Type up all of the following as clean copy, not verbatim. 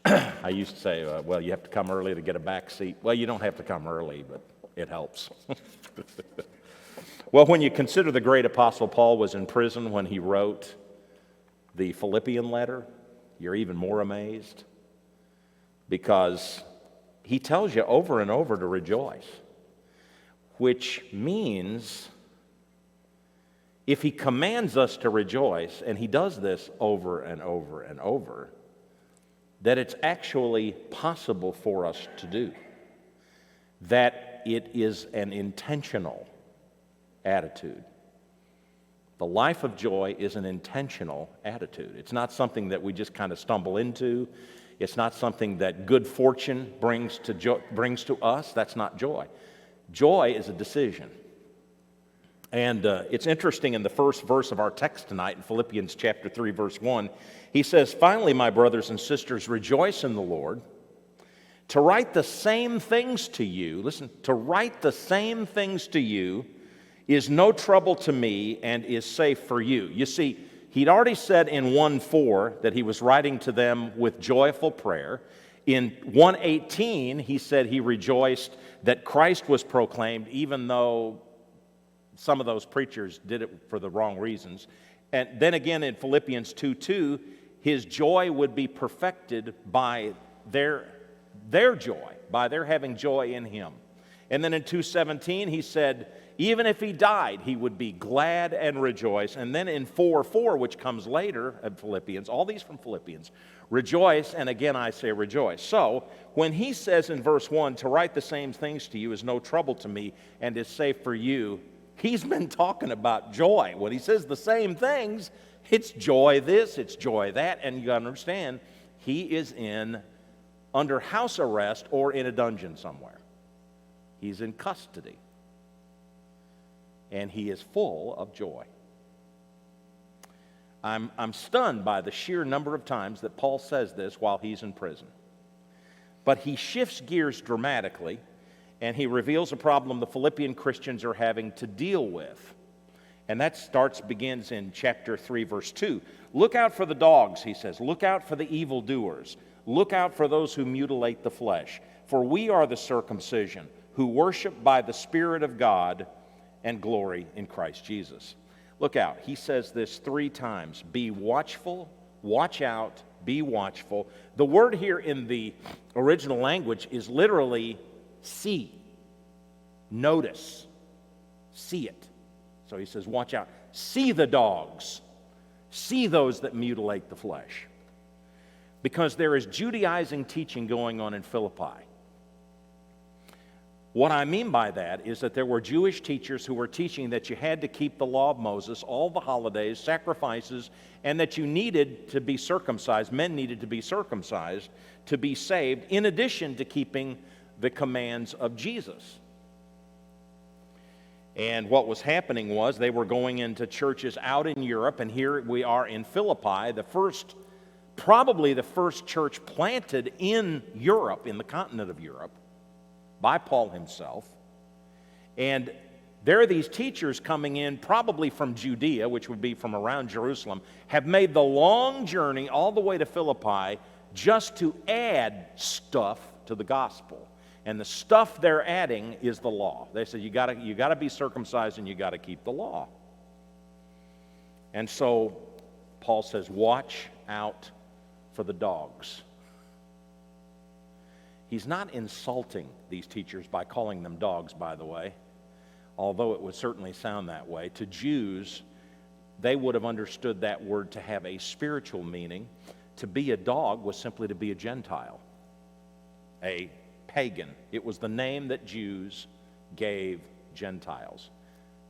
I used to say, well, you have to come early to get a back seat. Well, you don't have to come early, but it helps. Well, when you consider the great apostle Paul was in prison when he wrote the Philippian letter, you're even more amazed because he tells you over and over to rejoice, which means if he commands us to rejoice, and he does this over and over and over, that it's actually possible for us to do, that it is an intentional attitude. The life of joy is an intentional attitude. It's not something that we just kind of stumble into. It's not something that good fortune brings to us. That's not joy. Joy is a decision. And it's interesting in the first verse of our text tonight in Philippians chapter 3, verse 1, he says, "Finally, my brothers and sisters, rejoice in the Lord. To write the same things to you," listen, "to write the same things to you is no trouble to me and is safe for you." You see, he'd already said in 1:4 that he was writing to them with joyful prayer. In 1:18, he said he rejoiced that Christ was proclaimed, even though some of those preachers did it for the wrong reasons. And then again in Philippians 2:2, his joy would be perfected by their joy, by their having joy in him. And then in 2:17, he said, even if he died, he would be glad and rejoice. And then in 4:4, which comes later of Philippians, all these from Philippians, rejoice, and again I say rejoice. So when he says in verse 1, to write the same things to you is no trouble to me and is safe for you, he's been talking about joy. When he says the same things, it's joy this, it's joy that, and you understand, he is under house arrest or in a dungeon somewhere. He's in custody. And he is full of joy. I'm stunned by the sheer number of times that Paul says this while he's in prison. But he shifts gears dramatically, and he reveals a problem the Philippian Christians are having to deal with. And that begins in chapter 3, verse 2. Look out for the dogs, he says. Look out for the evildoers. Look out for those who mutilate the flesh. For we are the circumcision, who worship by the Spirit of God and glory in Christ Jesus. Look out. He says this 3 times. Be watchful, watch out, be watchful. The word here in the original language is literally see, notice, see it. So he says, watch out. See the dogs. See those that mutilate the flesh. Because there is Judaizing teaching going on in Philippi. What I mean by that is that there were Jewish teachers who were teaching that you had to keep the law of Moses, all the holidays, sacrifices, and that you needed to be circumcised, men needed to be circumcised to be saved, in addition to keeping the commands of Jesus. And what was happening was they were going into churches out in Europe, and here we are in Philippi, probably the first church planted in Europe, in the continent of Europe, by Paul himself. And there are these teachers coming in, probably from Judea, which would be from around Jerusalem, have made the long journey all the way to Philippi just to add stuff to the gospel. And the stuff they're adding is the law. They said, you got to be circumcised and you got to keep the law. And so Paul says, watch out for the dogs. He's not insulting these teachers by calling them dogs, by the way, although it would certainly sound that way. To Jews, they would have understood that word to have a spiritual meaning. To be a dog was simply to be a Gentile, a pagan. It was the name that Jews gave Gentiles.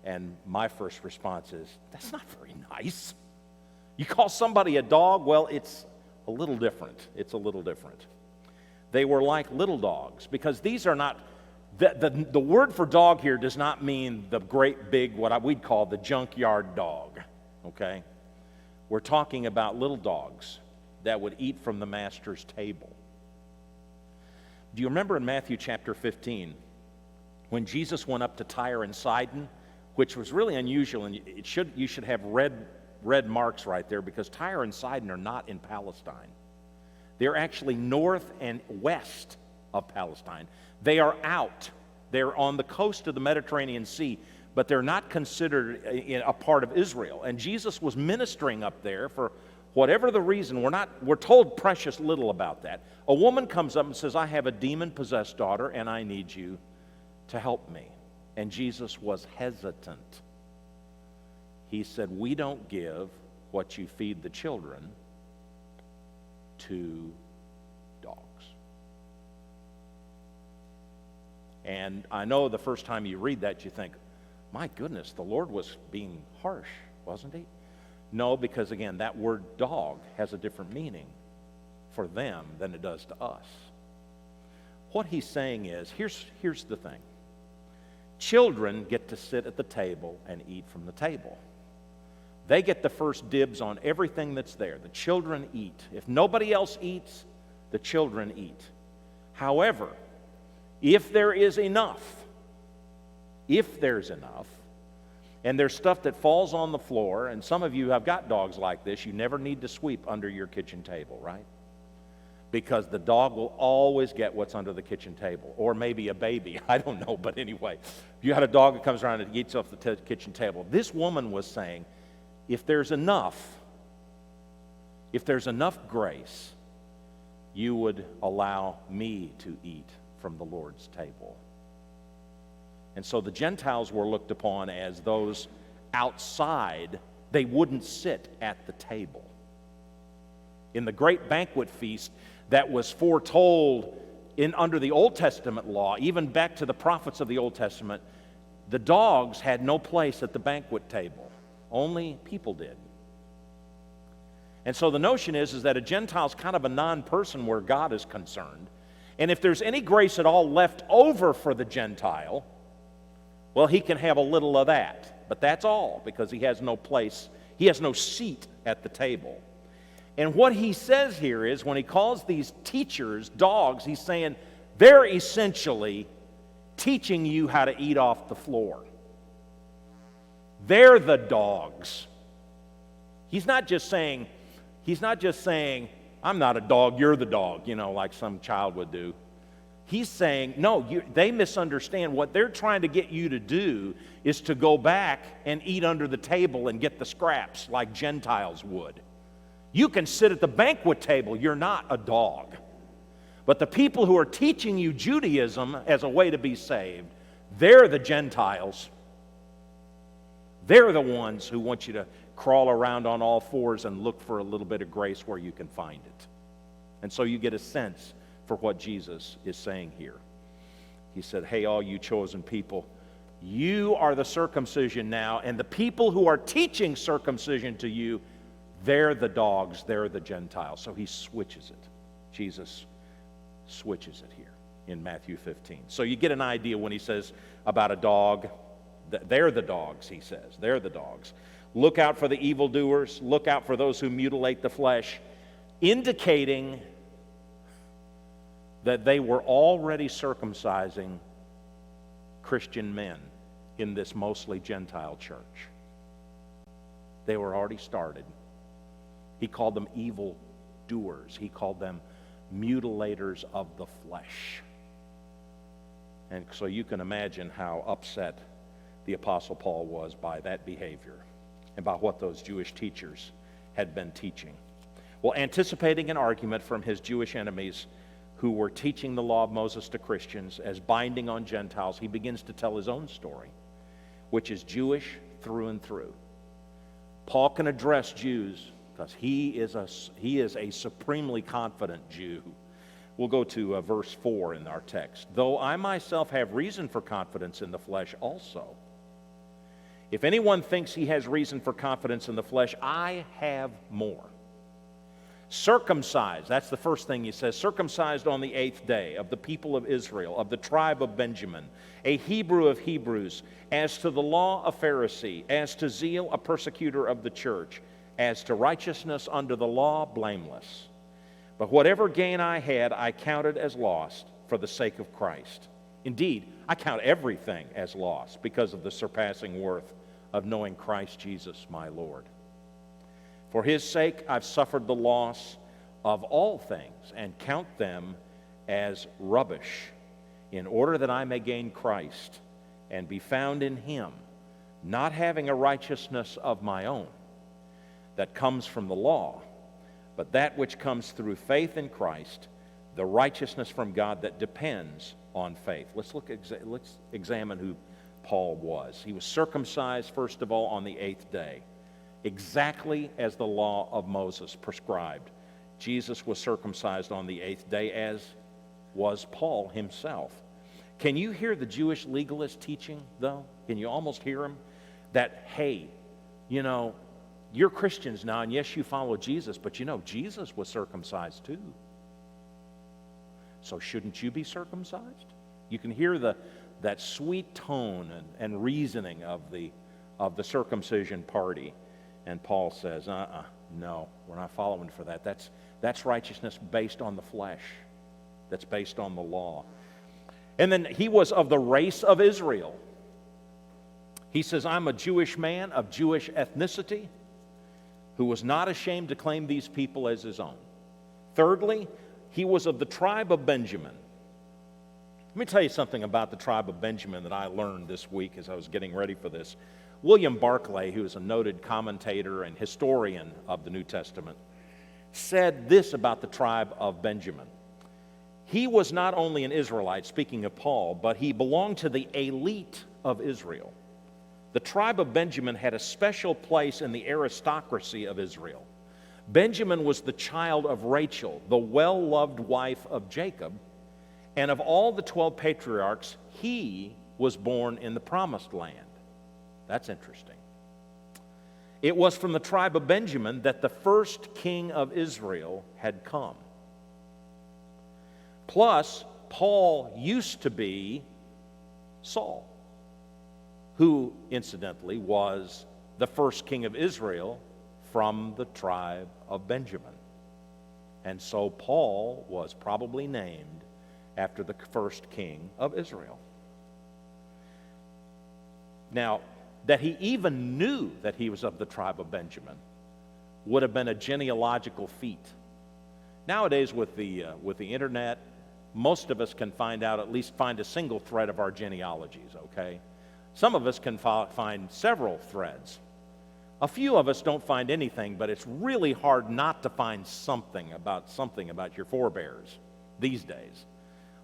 And my first response is, that's not very nice. You call somebody a dog? Well, it's a little different. It's a little different. They were like little dogs, because these are not, the word for dog here does not mean the great big, what we'd call the junkyard dog, okay? We're talking about little dogs that would eat from the master's table. Do you remember in Matthew chapter 15, when Jesus went up to Tyre and Sidon, which was really unusual, and you should have red marks right there, because Tyre and Sidon are not in Palestine. They're actually north and west of Palestine. They are out. They're on the coast of the Mediterranean Sea, but they're not considered a part of Israel. And Jesus was ministering up there for whatever the reason. We're told precious little about that. A woman comes up and says, I have a demon-possessed daughter, and I need you to help me. And Jesus was hesitant. He said, we don't give what you feed the children to dogs. And I know the first time you read that, you think, my goodness, the Lord was being harsh, wasn't he? No, because again, that word dog has a different meaning for them than it does to us. What he's saying is, here's the thing. Children get to sit at the table and eat from the table. They get the first dibs on everything that's there. The children eat. If nobody else eats, the children eat. However, if there's enough, and there's stuff that falls on the floor, and some of you have got dogs like this, you never need to sweep under your kitchen table, right? Because the dog will always get what's under the kitchen table, or maybe a baby, I don't know, but anyway. You had a dog that comes around and eats off the kitchen table. This woman was saying, if there's enough grace, you would allow me to eat from the Lord's table. And so the Gentiles were looked upon as those outside. They wouldn't sit at the table. In the great banquet feast that was foretold under the Old Testament law, even back to the prophets of the Old Testament, the dogs had no place at the banquet table. Only people did. And so the notion is that a Gentile's kind of a non-person where God is concerned. And if there's any grace at all left over for the Gentile, well, he can have a little of that. But that's all, because he has no place, he has no seat at the table. And what he says here is, when he calls these teachers dogs, he's saying they're essentially teaching you how to eat off the floor. They're the dogs. He's not just saying, I'm not a dog, you're the dog, like some child would do. He's saying, no, they misunderstand. What they're trying to get you to do is to go back and eat under the table and get the scraps like Gentiles would. You can sit at the banquet table, you're not a dog. But the people who are teaching you Judaism as a way to be saved, they're the Gentiles. They're the ones who want you to crawl around on all fours and look for a little bit of grace where you can find it. And so you get a sense for what Jesus is saying here. He said, hey, all you chosen people, you are the circumcision now, and the people who are teaching circumcision to you, they're the dogs, they're the Gentiles. So he switches it. Jesus switches it here in Matthew 15. So you get an idea when he says about a dog. They're the dogs, he says. They're the dogs. Look out for the evildoers. Look out for those who mutilate the flesh, indicating that they were already circumcising Christian men in this mostly Gentile church. They were already started. He called them evildoers. He called them mutilators of the flesh. And so you can imagine how upset the Apostle Paul was by that behavior and by what those Jewish teachers had been teaching. Well, anticipating an argument from his Jewish enemies who were teaching the law of Moses to Christians as binding on Gentiles, he begins to tell his own story, which is Jewish through and through. Paul can address Jews because he is a supremely confident Jew. We'll go to verse 4 in our text. Though I myself have reason for confidence in the flesh also. If anyone thinks he has reason for confidence in the flesh, I have more. Circumcised, that's the first thing he says, circumcised on the 8th day, of the people of Israel, of the tribe of Benjamin, a Hebrew of Hebrews, as to the law a Pharisee, as to zeal a persecutor of the church, as to righteousness under the law blameless. But whatever gain I had, I counted as lost for the sake of Christ. Indeed, I count everything as lost because of the surpassing worth of knowing Christ Jesus my Lord. For his sake I've suffered the loss of all things and count them as rubbish, in order that I may gain Christ and be found in him, not having a righteousness of my own that comes from the law, but that which comes through faith in Christ, the righteousness from God that depends on faith. Let's examine who Paul was. He was circumcised, first of all, on the 8th day, exactly as the law of Moses prescribed. Jesus was circumcised on the 8th day, as was Paul himself. Can you hear the Jewish legalist teaching, though? Can you almost hear him? That, hey, you know, you're Christians now, and yes, you follow Jesus, but you know, Jesus was circumcised too. So shouldn't you be circumcised? You can hear that sweet tone and reasoning of the circumcision party. And Paul says, no, we're not following for that. That's righteousness based on the flesh. That's based on the law. And then he was of the race of Israel. He says, I'm a Jewish man of Jewish ethnicity who was not ashamed to claim these people as his own. Thirdly, he was of the tribe of Benjamin. Let me tell you something about the tribe of Benjamin that I learned this week as I was getting ready for this. William Barclay, who is a noted commentator and historian of the New Testament, said this about the tribe of Benjamin. He was not only an Israelite, speaking of Paul, but he belonged to the elite of Israel. The tribe of Benjamin had a special place in the aristocracy of Israel. Benjamin was the child of Rachel, the well-loved wife of Jacob, and of all the 12 patriarchs, he was born in the Promised Land. That's interesting. It was from the tribe of Benjamin that the first king of Israel had come. Plus, Paul used to be Saul, who, incidentally, was the first king of Israel from the tribe of Benjamin. And so Paul was probably named after the first king of Israel. Now, that he even knew that he was of the tribe of Benjamin would have been a genealogical feat. Nowadays, with the internet, most of us can find a single thread of our genealogies, okay? Some of us can find several threads. A few of us don't find anything, but it's really hard not to find something about your forebears these days,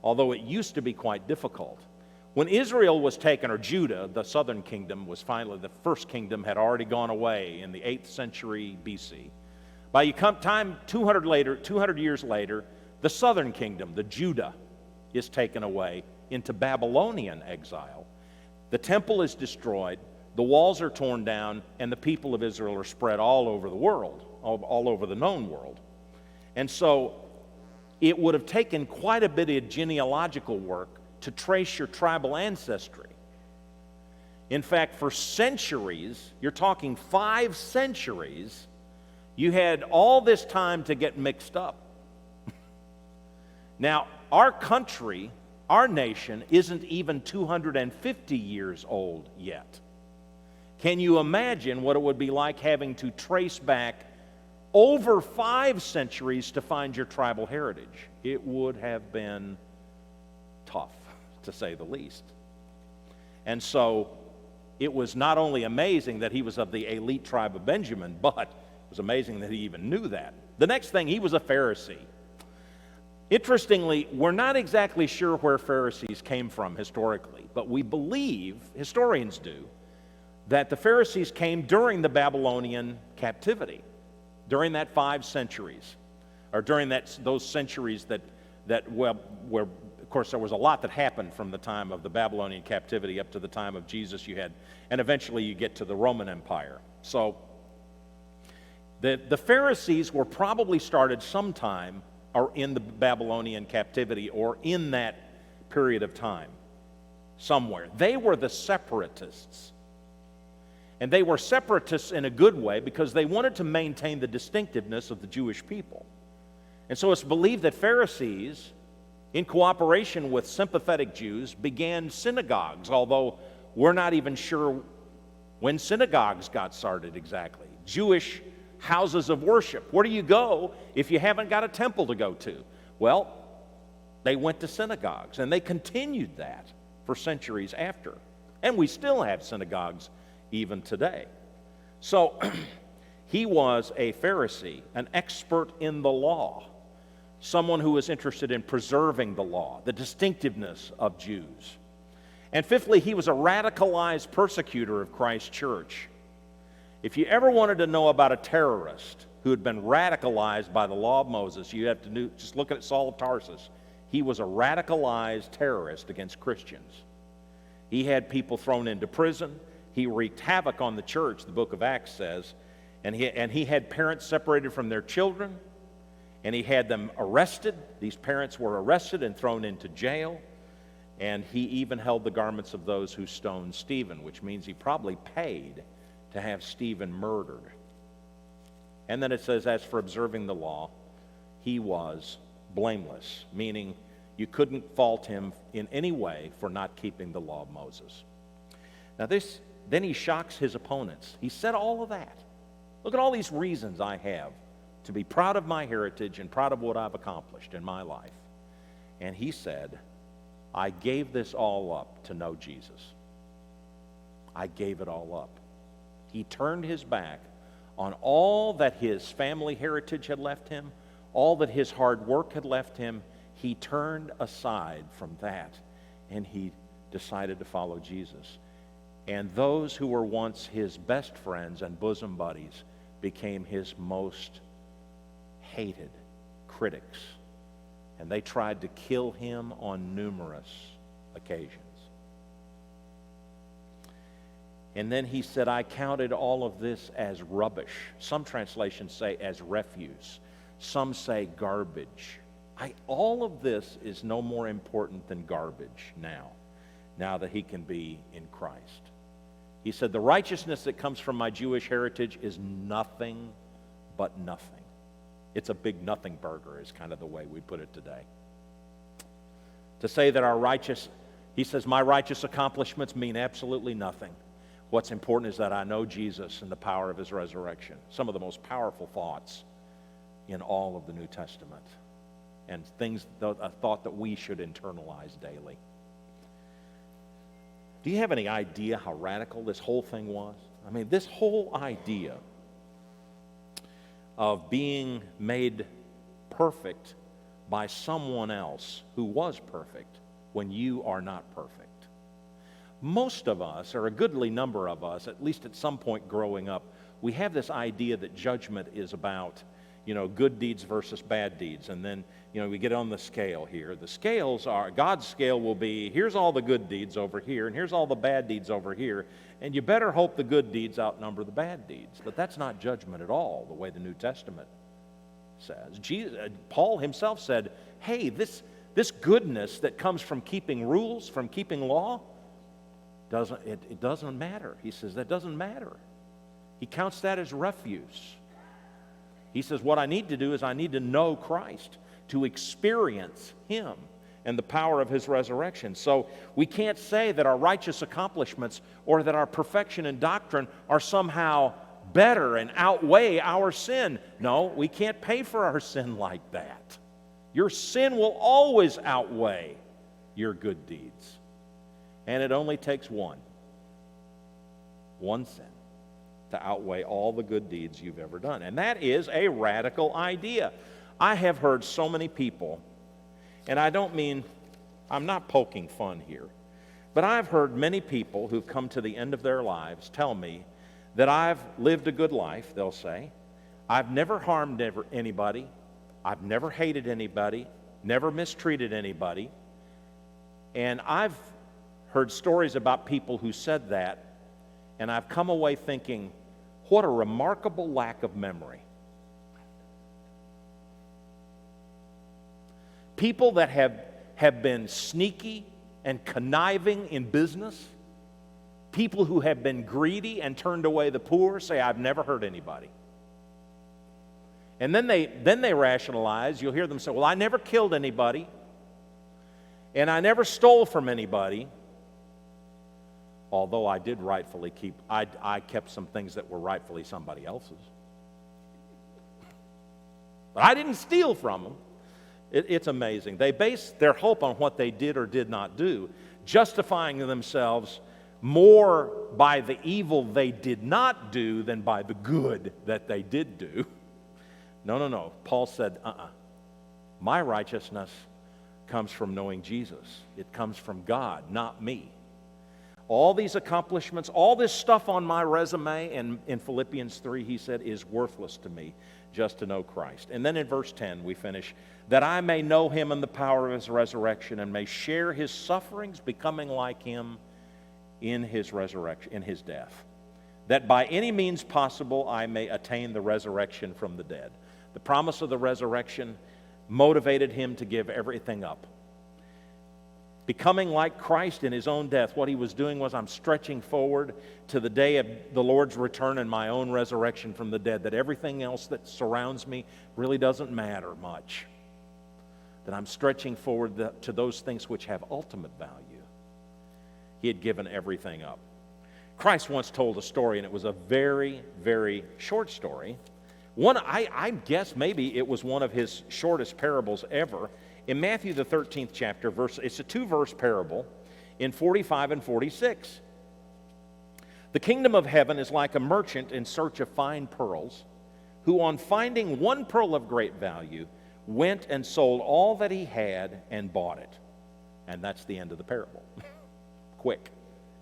although it used to be quite difficult. When Israel was taken, or Judah, the southern kingdom, the first kingdom had already gone away in the 8th century BC. By the time 200 years later, the southern kingdom, the Judah, is taken away into Babylonian exile. The temple is destroyed, the walls are torn down, and the people of Israel are spread all over the world, all over the known world. And so it would have taken quite a bit of genealogical work to trace your tribal ancestry. In fact, for centuries, you're talking 5 centuries, you had all this time to get mixed up. Now, our country, our nation, isn't even 250 years old yet. Can you imagine what it would be like having to trace back over 5 centuries to find your tribal heritage? It would have been tough, to say the least. And so it was not only amazing that he was of the elite tribe of Benjamin, but it was amazing that he even knew that. The next thing, he was a Pharisee. Interestingly, we're not exactly sure where Pharisees came from historically, but we believe, historians do, that the Pharisees came during the Babylonian captivity, during that 5 centuries, or during those centuries where, of course, there was a lot that happened from the time of the Babylonian captivity up to the time of Jesus and eventually you get to the Roman Empire. So the Pharisees were probably started sometime or in the Babylonian captivity or in that period of time somewhere. They were the separatists. And they were separatists in a good way because they wanted to maintain the distinctiveness of the Jewish people. And so it's believed that Pharisees, in cooperation with sympathetic Jews, began synagogues, although we're not even sure when synagogues got started exactly. Jewish houses of worship. Where do you go if you haven't got a temple to go to? Well, they went to synagogues, and they continued that for centuries after. And we still have synagogues even today. So he was a Pharisee, an expert in the law, someone who was interested in preserving the law, the distinctiveness of Jews. And fifthly, he was a radicalized persecutor of Christ's church. If you ever wanted to know about a terrorist who had been radicalized by the law of Moses, you have to just look at Saul of Tarsus. He was a radicalized terrorist against Christians. He had people thrown into prison. He wreaked havoc on the church, the book of Acts says. And he had parents separated from their children, and he had them arrested. These parents were arrested and thrown into jail. And he even held the garments of those who stoned Stephen, which means he probably paid to have Stephen murdered. And then it says, as for observing the law, he was blameless, meaning you couldn't fault him in any way for not keeping the law of Moses. Now then he shocks his opponents. He said all of that. Look at all these reasons I have to be proud of my heritage and proud of what I've accomplished in my life. And he said, I gave this all up to know Jesus. I gave it all up. He turned his back on all that his family heritage had left him, all that his hard work had left him. He turned aside from that, and he decided to follow Jesus. And those who were once his best friends and bosom buddies became his most hated critics. And they tried to kill him on numerous occasions. And then he said, I counted all of this as rubbish. Some translations say as refuse. Some say garbage. All of this is no more important than garbage now that he can be in Christ. He said, the righteousness that comes from my Jewish heritage is nothing but nothing. It's a big nothing burger is kind of the way we put it today. To say that he says, my righteous accomplishments mean absolutely nothing. What's important is that I know Jesus and the power of his resurrection. Some of the most powerful thoughts in all of the New Testament. And a thought that we should internalize daily. Do you have any idea how radical this whole thing was? I mean, this whole idea of being made perfect by someone else who was perfect when you are not perfect. Most of us, or a goodly number of us, at least at some point growing up, we have this idea that judgment is about, good deeds versus bad deeds. And then, we get on the scale here. The scales God's scale will be, here's all the good deeds over here, and here's all the bad deeds over here. And you better hope the good deeds outnumber the bad deeds. But that's not judgment at all, the way the New Testament says. Paul himself said, hey, this goodness that comes from keeping rules, from keeping law, it doesn't matter. He says that doesn't matter. He counts that as refuse. He says what I need to do is I need to know Christ, to experience him and the power of his resurrection. So we can't say that our righteous accomplishments or that our perfection in doctrine are somehow better and outweigh our sin. No, we can't pay for our sin like that. Your sin will always outweigh your good deeds. And it only takes one sin to outweigh all the good deeds you've ever done. And that is a radical idea. I have heard so many people, and I'm not poking fun here, but I've heard many people who've come to the end of their lives tell me that I've lived a good life, they'll say. I've never harmed anybody. I've never hated anybody, never mistreated anybody. And I've heard stories about people who said that, and I've come away thinking, what a remarkable lack of memory. People that have been sneaky and conniving in business, people who have been greedy and turned away the poor, say, I've never hurt anybody. And then they rationalize. You'll hear them say, well, I never killed anybody, and I never stole from anybody. Although I did rightfully I kept some things that were rightfully somebody else's. But I didn't steal from them. It's amazing. They base their hope on what they did or did not do, justifying themselves more by the evil they did not do than by the good that they did do. No. Paul said, my righteousness comes from knowing Jesus. It comes from God, not me. All these accomplishments, all this stuff on my resume, and in Philippians 3, he said, is worthless to me just to know Christ. And then in verse 10, we finish, that I may know him in the power of his resurrection and may share his sufferings, becoming like him in his resurrection, in his death, that by any means possible I may attain the resurrection from the dead. The promise of the resurrection motivated him to give everything up. Becoming like Christ in his own death, what he was doing was, I'm stretching forward to the day of the Lord's return and my own resurrection from the dead, that everything else that surrounds me really doesn't matter much. That I'm stretching forward to those things which have ultimate value. He had given everything up. Christ once told a story, and it was a very, very short story. I guess maybe it was one of his shortest parables ever. In Matthew, the 13th chapter, it's a 2-verse parable in 45 and 46. The kingdom of heaven is like a merchant in search of fine pearls, who on finding one pearl of great value, went and sold all that he had and bought it. And that's the end of the parable. Quick.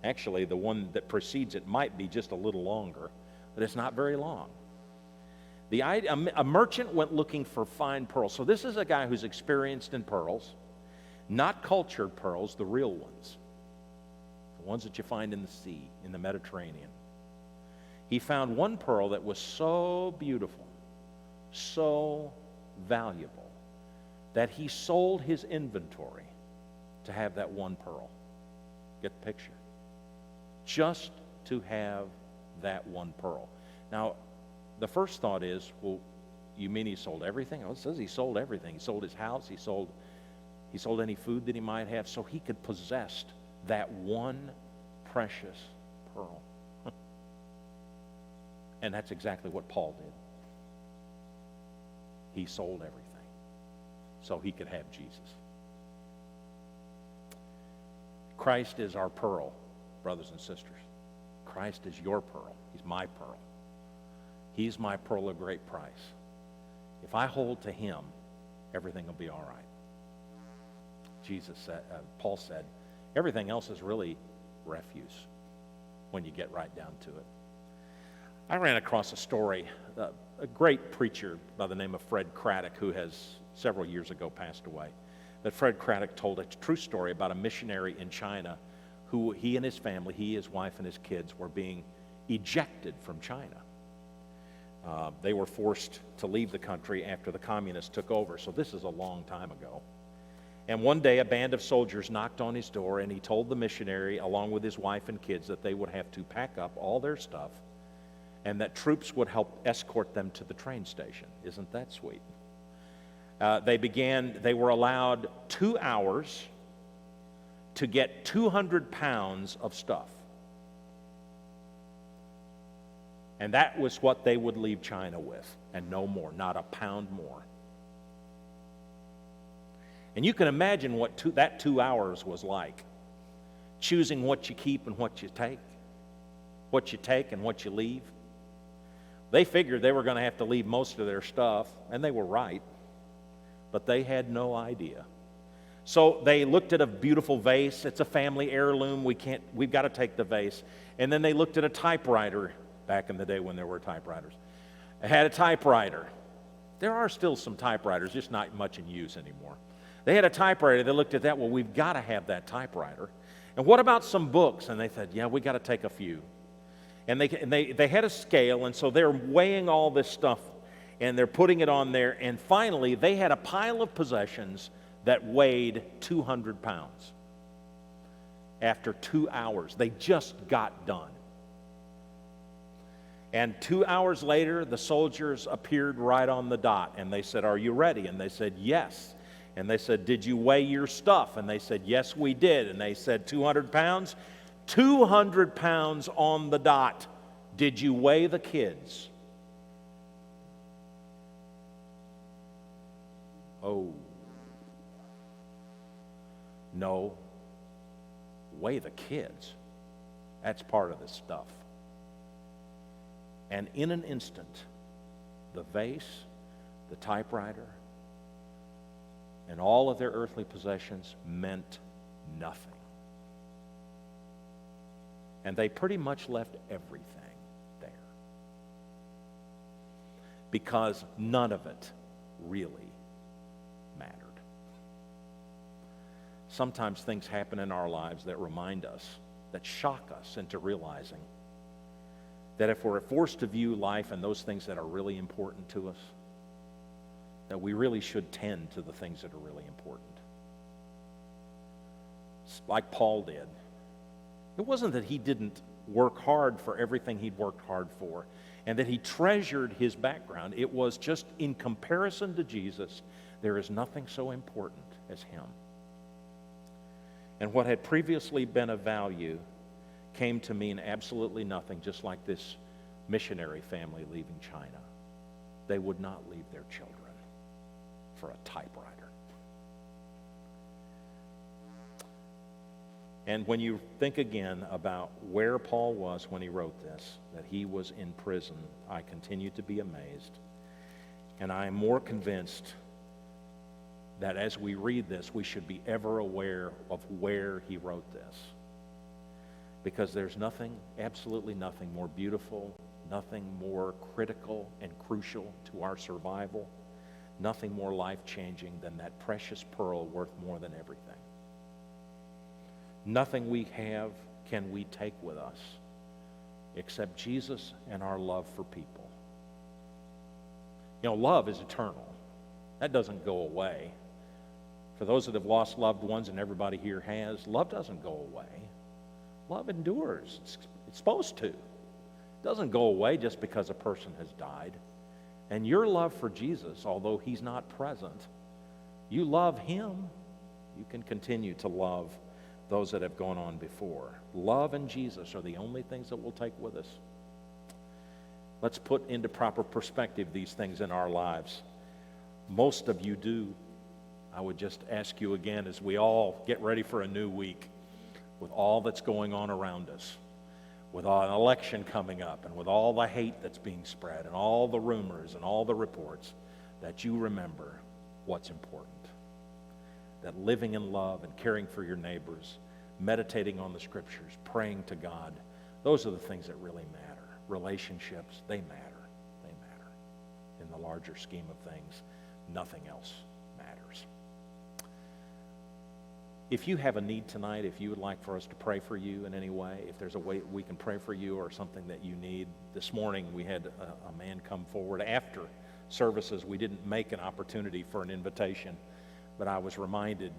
Actually, the one that precedes it might be just a little longer, but it's not very long. A merchant went looking for fine pearls. So this is a guy who's experienced in pearls, not cultured pearls, the real ones. The ones that you find in the sea, in the Mediterranean. He found one pearl that was so beautiful, so valuable, that he sold his inventory to have that one pearl. Get the picture? Just to have that one pearl. Now, the first thought is, well, you mean he sold everything? Oh, it says he sold everything. He sold his house. He sold any food that he might have so he could possess that one precious pearl. And that's exactly what Paul did. He sold everything so he could have Jesus. Christ is our pearl, brothers and sisters. Christ is your pearl. He's my pearl. He's my pearl of great price. If I hold to him, everything will be all right. Paul said, everything else is really refuse when you get right down to it. I ran across a story, a great preacher by the name of Fred Craddock, who has several years ago passed away. But Fred Craddock told a true story about a missionary in China who he and his family, he, his wife, and his kids were being ejected from China. They were forced to leave the country after the communists took over. So this is a long time ago. And one day a band of soldiers knocked on his door, and he told the missionary, along with his wife and kids, that they would have to pack up all their stuff and that troops would help escort them to the train station. Isn't that sweet? They were allowed 2 hours to get 200 pounds of stuff. And that was what they would leave China with, and no more, not a pound more. And you can imagine what that 2 hours was like, choosing what you keep and what you take and what you leave. They figured they were going to have to leave most of their stuff, and they were right, but they had no idea. So they looked at a beautiful vase. It's a family heirloom. We've got to take the vase. And then they looked at a typewriter. Back in the day when there were typewriters. I had a typewriter. There are still some typewriters, just not much in use anymore. They had a typewriter. They looked at that. Well, we've got to have that typewriter. And what about some books? And they said, yeah, we got to take a few. And they had a scale, and so they're weighing all this stuff, and they're putting it on there. And finally, they had a pile of possessions that weighed 200 pounds. After 2 hours, they just got done. And 2 hours later, the soldiers appeared right on the dot, and they said, are you ready? And they said, yes. And they said, did you weigh your stuff? And they said, yes, we did. And they said, 200 pounds? 200 pounds on the dot. Did you weigh the kids? oh, no, way the kids. That's part of this stuff. And in an instant, the vase, the typewriter, and all of their earthly possessions meant nothing. And they pretty much left everything there. Because none of it really mattered. Sometimes things happen in our lives that remind us, that shock us into realizing that if we're forced to view life and those things that are really important to us, that we really should tend to the things that are really important. Like Paul did. It wasn't that he didn't work hard for everything he'd worked hard for and that he treasured his background. It was just in comparison to Jesus, there is nothing so important as him. And what had previously been of value came to mean absolutely nothing, just like this missionary family leaving China. They would not leave their children for a typewriter. And when you think again about where Paul was when he wrote this, that he was in prison, I continue to be amazed. And I am more convinced that as we read this, we should be ever aware of where he wrote this. Because there's nothing, absolutely nothing more beautiful, nothing more critical and crucial to our survival, nothing more life-changing than that precious pearl worth more than everything. Nothing we have can we take with us except Jesus and our love for people. You know, love is eternal. That doesn't go away. For those that have lost loved ones, and everybody here has, love doesn't go away. Love endures. It's supposed to. It doesn't go away just because a person has died. And your love for Jesus, although he's not present, you love him, you can continue to love those that have gone on before. Love and Jesus are the only things that we'll take with us. Let's put into proper perspective these things in our lives. Most of you do. I would just ask you again as we all get ready for a new week, with all that's going on around us, with an election coming up, and with all the hate that's being spread, and all the rumors and all the reports, that you remember what's important. That living in love and caring for your neighbors, meditating on the scriptures, praying to God, those are the things that really matter. Relationships, they matter. They matter. In the larger scheme of things, nothing else matters. If you have a need tonight, if you would like for us to pray for you in any way, if there's a way we can pray for you or something that you need. This morning we had a man come forward after services. We didn't make an opportunity for an invitation, but I was reminded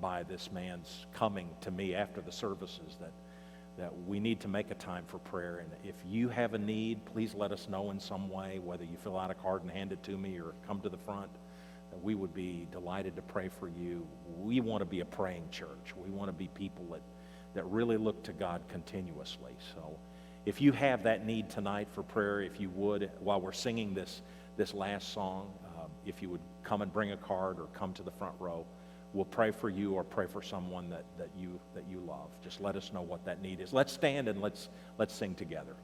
by this man's coming to me after the services that we need to make a time for prayer. And if you have a need, please let us know in some way, whether you fill out a card and hand it to me or come to the front. That we would be delighted to pray for you. We want to be a praying church. We want to be people that really look to God continuously. So if you have that need tonight for prayer, if you would, while we're singing this last song, if you would come and bring a card or come to the front row, we'll pray for you or pray for someone that you love. Just let us know what that need is. Let's stand and let's sing together.